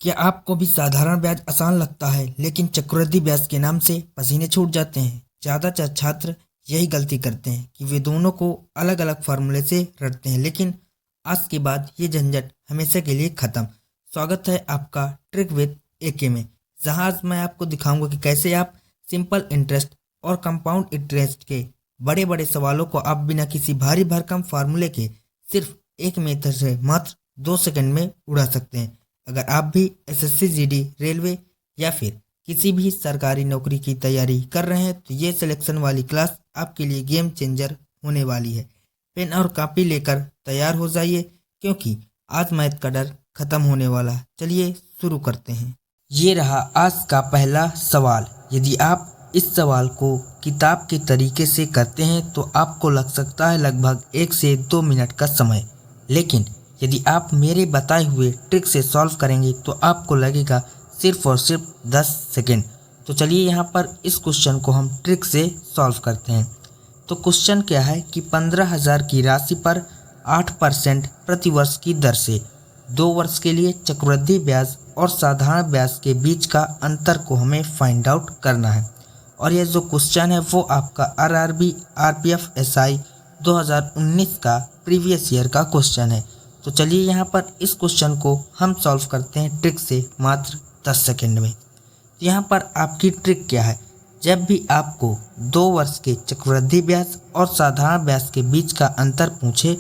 क्या आपको भी साधारण ब्याज आसान लगता है लेकिन चक्रवृद्धि ब्याज के नाम से पसीने छूट जाते हैं? ज़्यादातर छात्र यही गलती करते हैं कि वे दोनों को अलग अलग फार्मूले से रटते हैं, लेकिन आज के बाद ये झंझट हमेशा के लिए खत्म। स्वागत है आपका ट्रिक विद एके में, जहां आज मैं आपको दिखाऊंगा कि कैसे आप सिंपल इंटरेस्ट और कंपाउंड इंटरेस्ट के बड़े बड़े सवालों को आप बिना किसी भारी भरकम फार्मूले के सिर्फ एक मेथड से मात्र 2 सेकंड में उड़ा सकते हैं। अगर आप भी एसएससी जीडी, रेलवे या फिर किसी भी सरकारी नौकरी की तैयारी कर रहे हैं तो ये सिलेक्शन वाली क्लास आपके लिए गेम चेंजर होने वाली है। पेन और कॉपी लेकर तैयार हो जाइए, क्योंकि आज मैथ का डर खत्म होने वाला है। चलिए शुरू करते हैं। ये रहा आज का पहला सवाल। यदि आप इस सवाल को किताब के तरीके से करते हैं तो आपको लग सकता है लगभग 1 से 2 मिनट का समय, लेकिन यदि आप मेरे बताए हुए ट्रिक से सॉल्व करेंगे तो आपको लगेगा सिर्फ और सिर्फ 10 सेकेंड। तो चलिए यहाँ पर इस क्वेश्चन को हम ट्रिक से सॉल्व करते हैं। तो क्वेश्चन क्या है कि 15,000 की राशि पर 8% प्रतिवर्ष की दर से 2 वर्ष के लिए चक्रवृद्धि ब्याज और साधारण ब्याज के बीच का अंतर को हमें फाइंड आउट करना है। और यह जो क्वेश्चन है वो आपका आरआरबी आरपीएफ एसआई 2019 का प्रीवियस ईयर का क्वेश्चन है। तो चलिए यहाँ पर इस क्वेश्चन को हम सॉल्व करते हैं ट्रिक से मात्र 10 सेकेंड में। तो यहाँ पर आपकी ट्रिक क्या है, जब भी आपको 2 वर्ष के चक्रवृद्धि ब्याज और साधारण ब्याज के बीच का अंतर पूछे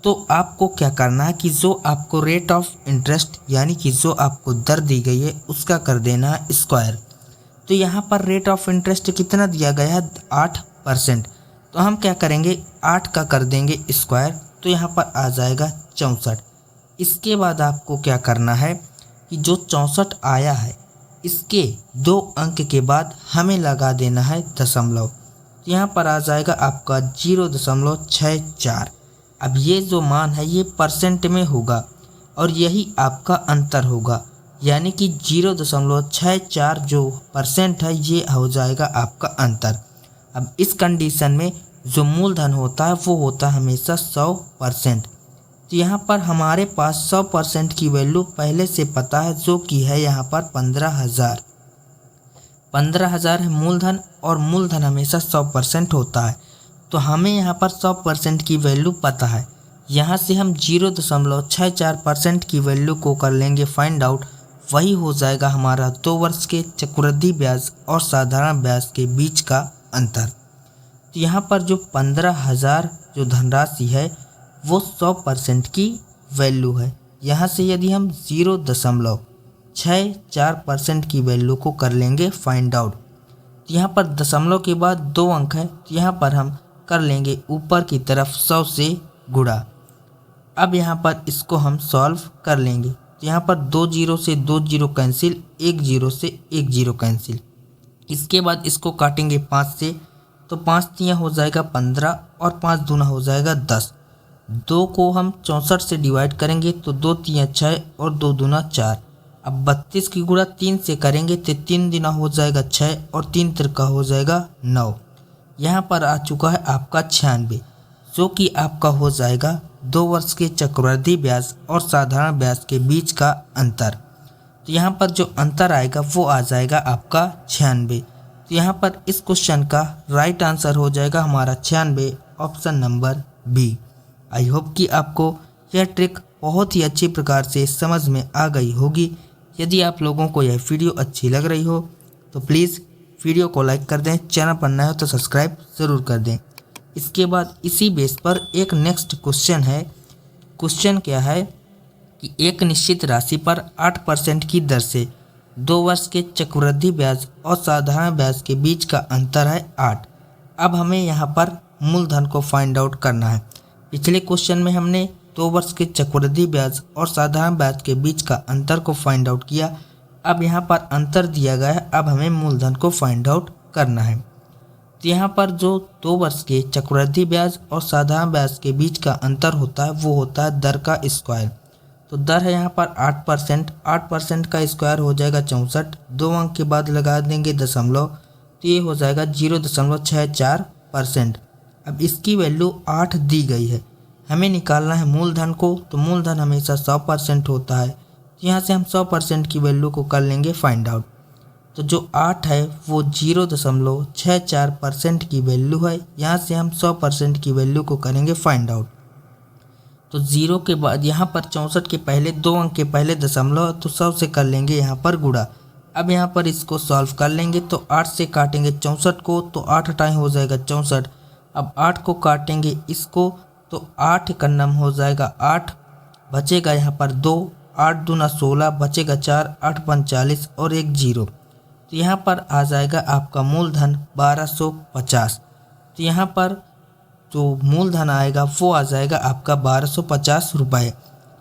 तो आपको क्या करना है कि जो आपको रेट ऑफ इंटरेस्ट यानी कि जो आपको दर दी गई है उसका कर देना है स्क्वायर। तो यहाँ पर रेट ऑफ इंटरेस्ट कितना दिया गया है 8%, तो हम क्या करेंगे 8 का कर देंगे स्क्वायर, तो यहाँ पर आ जाएगा 64। इसके बाद आपको क्या करना है कि जो 64 आया है इसके 2 अंक के बाद हमें लगा देना है दशमलव, तो यहाँ पर आ जाएगा आपका 0.64। अब ये जो मान है ये परसेंट में होगा और यही आपका अंतर होगा, यानी कि 0.64 जो परसेंट है ये हो जाएगा आपका अंतर। अब इस कंडीशन में जो मूलधन होता है वो होता है हमेशा 100%। तो यहाँ पर हमारे पास 100% की वैल्यू पहले से पता है, जो कि है यहाँ पर 15,000। 15,000 है मूलधन और मूलधन हमेशा 100% होता है, तो हमें यहाँ पर 100% की वैल्यू पता है। यहाँ से हम 0.64% की वैल्यू को कर लेंगे फाइंड आउट, वही हो जाएगा हमारा 2 वर्ष के चक्रवृद्धि ब्याज और साधारण ब्याज के बीच का अंतर। तो यहाँ पर जो 15,000 जो धनराशि है वो 100% की वैल्यू है। यहाँ से यदि हम 0.64% की वैल्यू को कर लेंगे फाइंड आउट, तो यहाँ पर दशमलव के बाद 2 अंक है, तो यहाँ पर हम कर लेंगे ऊपर की तरफ 100 से गुणा। अब यहाँ पर इसको हम सॉल्व कर लेंगे, तो यहाँ पर 2 0 से 2 0 कैंसिल, 1 0 से 1 0 कैंसिल। इसके बाद इसको काटेंगे 5 से, तो 5 तियाँ हो जाएगा 15 और 5 दूना हो जाएगा 10। 2 को हम 64 से डिवाइड करेंगे तो 2 तियाँ 6 और 2 दूना 4। अब 32 की गुणा 3 से करेंगे तो 3 दूना हो जाएगा 6 और 3 तिरका हो जाएगा 9। यहाँ पर आ चुका है आपका 96, जो कि आपका हो जाएगा 2 वर्ष के चक्रवृद्धि ब्याज और साधारण ब्याज के बीच का अंतर। तो यहाँ पर जो अंतर आएगा वो आ जाएगा आपका 96। तो यहाँ पर इस क्वेश्चन का राइट आंसर हो जाएगा हमारा 96, option number B. I hope कि आपको यह ट्रिक बहुत ही अच्छी प्रकार से समझ में आ गई होगी। यदि आप लोगों को यह वीडियो अच्छी लग रही हो तो प्लीज़ वीडियो को लाइक कर दें, चैनल पर नए हो तो सब्सक्राइब ज़रूर कर दें। इसके बाद इसी बेस पर एक नेक्स्ट क्वेश्चन है। क्वेश्चन क्या है कि एक निश्चित राशि पर 8% की दर से 2 वर्ष के चक्रवृद्धि ब्याज और साधारण ब्याज के बीच का अंतर है 8। अब हमें यहाँ पर मूलधन को फाइंड आउट करना है। पिछले क्वेश्चन में हमने 2 वर्ष के चक्रवृद्धि ब्याज और साधारण ब्याज के बीच का अंतर को फाइंड आउट किया। अब यहाँ पर अंतर दिया गया है, अब हमें मूलधन को फाइंड आउट करना है। तो यहाँ पर जो 2 वर्ष के चक्रवृद्धि ब्याज और साधारण ब्याज के बीच का अंतर होता है वो होता है दर का स्क्वायर। तो दर है यहाँ पर 8%, 8% का स्क्वायर हो जाएगा 64। 2 अंक के बाद लगा देंगे दशमलव, तो ये हो जाएगा 0.64%। अब इसकी वैल्यू 8 दी गई है, हमें निकालना है मूलधन को, तो मूलधन हमेशा 100% होता है, तो यहाँ से हम 100% की वैल्यू को कर लेंगे फाइंड आउट। तो जो 8 है वो 0.64% की वैल्यू है। यहाँ से हम 100% की वैल्यू को करेंगे फाइंड आउट। तो 0 के बाद यहाँ पर 64 के पहले 2 अंक के पहले दशमलव, तो 100 से कर लेंगे यहाँ पर गुणा। अब यहाँ पर इसको सॉल्व कर लेंगे तो 8 से काटेंगे 64 को, तो 8 हटाएं हो जाएगा 64। अब 8 को काटेंगे इसको तो 8 का नम हो जाएगा 8, बचेगा यहाँ पर 2, 8 दूना 16, बचेगा 4, 8 पंच 40 और एक 0। तो यहाँ पर आ जाएगा आपका मूलधन 1250। तो यहाँ पर जो मूलधन आएगा वो आ जाएगा आपका 1250 रुपये।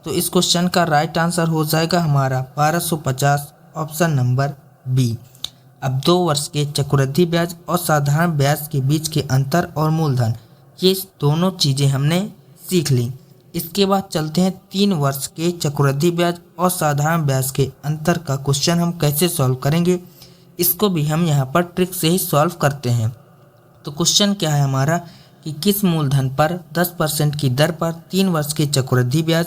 तो इस क्वेश्चन का राइट आंसर हो जाएगा हमारा 1250, ऑप्शन नंबर बी। अब 2 वर्ष के चक्रवृद्धि ब्याज और साधारण ब्याज के बीच के अंतर और मूलधन, ये दोनों चीज़ें हमने सीख ली। इसके बाद चलते हैं 3 वर्ष के चक्रवृद्धि ब्याज और साधारण ब्याज के अंतर का क्वेश्चन हम कैसे सॉल्व करेंगे। इसको भी हम यहाँ पर ट्रिक से ही सॉल्व करते हैं। तो क्वेश्चन क्या है हमारा कि किस मूलधन पर 10% की दर पर 3 वर्ष के चक्रवृद्धि ब्याज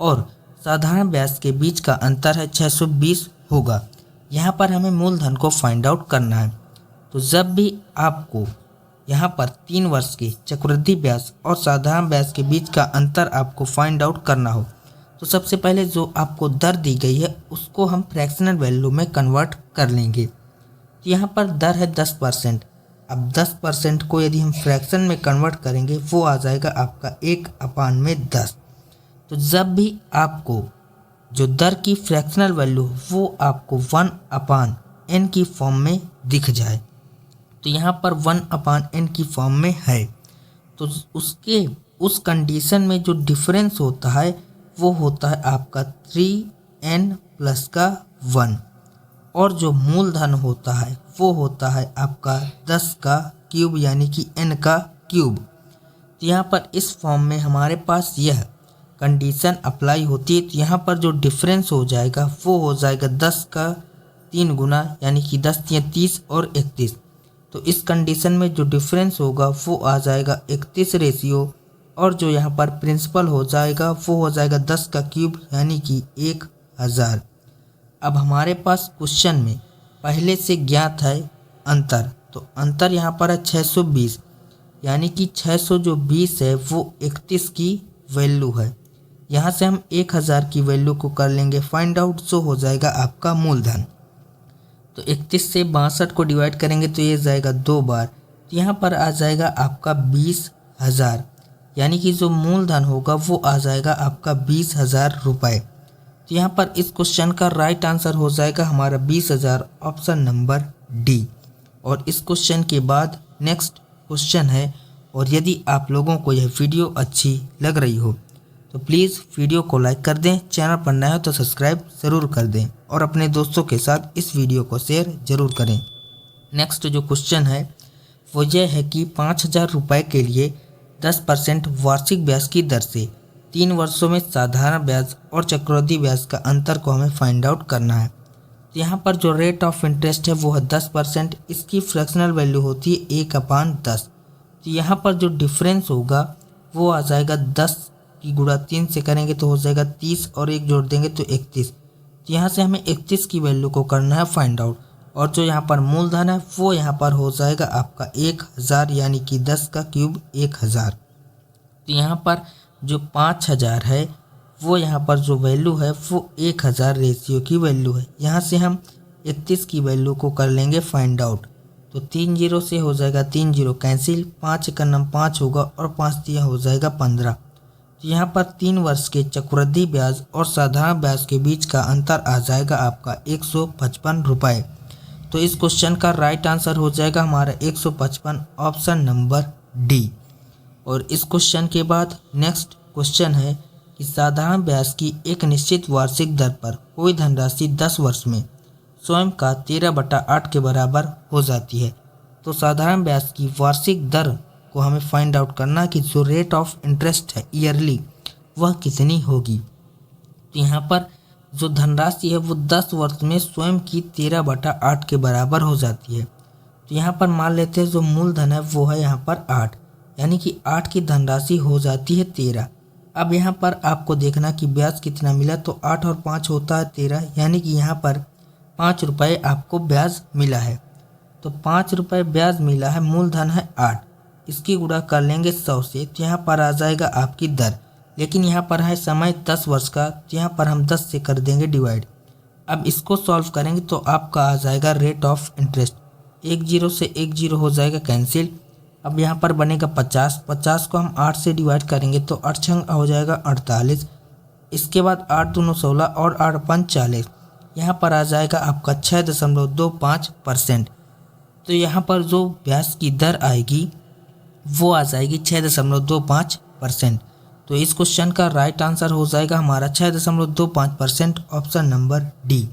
और साधारण ब्याज के बीच का अंतर है 620 होगा। यहाँ पर हमें मूलधन को फाइंड आउट करना है। तो जब भी आपको यहाँ पर 3 वर्ष के चक्रवृद्धि ब्याज और साधारण ब्याज के बीच का अंतर आपको फाइंड आउट करना हो, तो सबसे पहले जो आपको दर दी गई है उसको हम फ्रैक्शनल वैल्यू में कन्वर्ट कर लेंगे। तो यहाँ पर दर है 10%। अब 10% को यदि हम फ्रैक्शन में कन्वर्ट करेंगे वो आ जाएगा आपका 1/10। तो जब भी आपको जो दर की फ्रैक्शनल वैल्यू वो आपको 1/n की फॉर्म में दिख जाए, तो यहाँ पर 1/n की फॉर्म में है, तो उसके उस कंडीशन में जो डिफरेंस होता है वो होता है आपका 3n प्लस का 1, और जो मूलधन होता है वो होता है आपका 10 का क्यूब यानी कि n का क्यूब। तो यहाँ पर इस फॉर्म में हमारे पास यह कंडीशन अप्लाई होती है। तो यहाँ पर जो डिफरेंस हो जाएगा वो हो जाएगा 10 का 3 गुना यानी कि 10 या 30 और 31। तो इस कंडीशन में जो डिफरेंस होगा वो आ जाएगा 31 रेशियो, और जो यहाँ पर प्रिंसिपल हो जाएगा वो हो जाएगा 10 का क्यूब यानी कि 1000। अब हमारे पास क्वेश्चन में पहले से ज्ञात है अंतर, तो अंतर यहाँ पर है 620, यानी कि 620 है वो 31 की वैल्यू है। यहाँ से हम 1000 की वैल्यू को कर लेंगे फाइंड आउट, जो हो जाएगा आपका मूलधन। तो 31 से 62 को डिवाइड करेंगे तो ये जाएगा 2 बार, तो यहाँ पर आ जाएगा आपका 20,000, यानी कि जो मूलधन होगा वो आ जाएगा आपका 20,000 रुपये। तो यहाँ पर इस क्वेश्चन का राइट आंसर हो जाएगा हमारा 20,000, ऑप्शन नंबर डी। और इस क्वेश्चन के बाद नेक्स्ट क्वेश्चन है, और यदि आप लोगों को यह वीडियो अच्छी लग रही हो तो प्लीज़ वीडियो को लाइक कर दें, चैनल पर नया हो तो सब्सक्राइब ज़रूर कर दें, और अपने दोस्तों के साथ इस वीडियो को शेयर ज़रूर करें। नेक्स्ट जो क्वेश्चन है वो ये है कि 5,000 रुपये के लिए 10% वार्षिक ब्याज की दर से 3 वर्षों में साधारण ब्याज और चक्रवृद्धि ब्याज का अंतर को हमें फाइंड आउट करना है। तो यहाँ पर जो रेट ऑफ इंटरेस्ट है वो है 10%, इसकी फ्रैक्शनल वैल्यू होती है 1/10। तो यहाँ पर जो डिफरेंस होगा वो आ जाएगा 10 की गुणा 3 से करेंगे तो हो जाएगा 30, और 1 जोड़ देंगे तो 31। तो यहाँ से हमें 31 की वैल्यू को करना है फाइंड आउट, और जो यहाँ पर मूलधन है वो यहाँ पर हो जाएगा आपका 1000, यानी कि 10 का क्यूब 1000। तो यहाँ पर जो 5000 है वो यहाँ पर जो वैल्यू है वो 1000 रेशियो की वैल्यू है। यहाँ से हम 31 की वैल्यू को कर लेंगे फाइंड आउट। तो 3 0 से हो जाएगा 3 0 कैंसिल, 5 का नम 5 होगा और 5 दिया हो जाएगा 15। तो यहाँ पर 3 वर्ष के चक्रवृद्धि ब्याज और साधारण ब्याज के बीच का अंतर आ जाएगा आपका 155 रुपये। तो इस क्वेश्चन का राइट आंसर हो जाएगा हमारा 155, ऑप्शन नंबर डी। और इस क्वेश्चन के बाद नेक्स्ट क्वेश्चन है कि साधारण ब्याज की एक निश्चित वार्षिक दर पर कोई धनराशि 10 वर्ष में स्वयं का 13/8 के बराबर हो जाती है। तो साधारण ब्याज की वार्षिक दर को हमें फाइंड आउट करना कि जो रेट ऑफ इंटरेस्ट है ईयरली वह कितनी होगी। तो यहाँ पर जो धनराशि है वो 10 वर्ष में स्वयं की 13/8 के बराबर हो जाती है। तो यहाँ पर मान लेते हैं जो मूलधन है वो है यहाँ पर 8, यानी कि 8 की धनराशि हो जाती है 13। अब यहाँ पर आपको देखना कि ब्याज कितना मिला, तो 8 और 5 होता है 13, यानी कि यहाँ पर 5 रुपये आपको ब्याज मिला है। तो 5 रुपये ब्याज मिला है, मूलधन है 8, इसकी गुणा कर लेंगे 100 से, तो यहाँ पर आ जाएगा आपकी दर। लेकिन यहाँ पर है समय 10 वर्ष का, तो यहाँ पर हम 10 से कर देंगे डिवाइड। अब इसको सॉल्व करेंगे तो आपका आ जाएगा रेट ऑफ इंटरेस्ट। 1 0 से 1 0 हो जाएगा कैंसिल। अब यहाँ पर बनेगा 50, 50 को हम 8 से डिवाइड करेंगे तो 8 छंग हो जाएगा 48। इसके बाद 8 दूनी 16 और 8 पंच 40, यहाँ पर आ जाएगा आपका 6.25%। तो यहाँ पर जो ब्याज की दर आएगी वो आ जाएगी 6.25%। तो इस क्वेश्चन का राइट आंसर हो जाएगा हमारा 6.25%, ऑप्शन नंबर डी।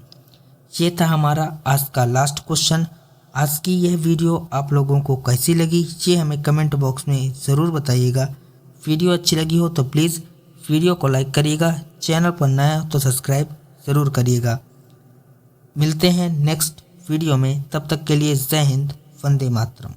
ये था हमारा आज का लास्ट क्वेश्चन। आज की यह वीडियो आप लोगों को कैसी लगी ये हमें कमेंट बॉक्स में ज़रूर बताइएगा। वीडियो अच्छी लगी हो तो प्लीज़ वीडियो को लाइक करिएगा, चैनल पर नया हो तो सब्सक्राइब ज़रूर करिएगा। मिलते हैं नेक्स्ट वीडियो में, तब तक के लिए जय हिंद, वंदे मातरम।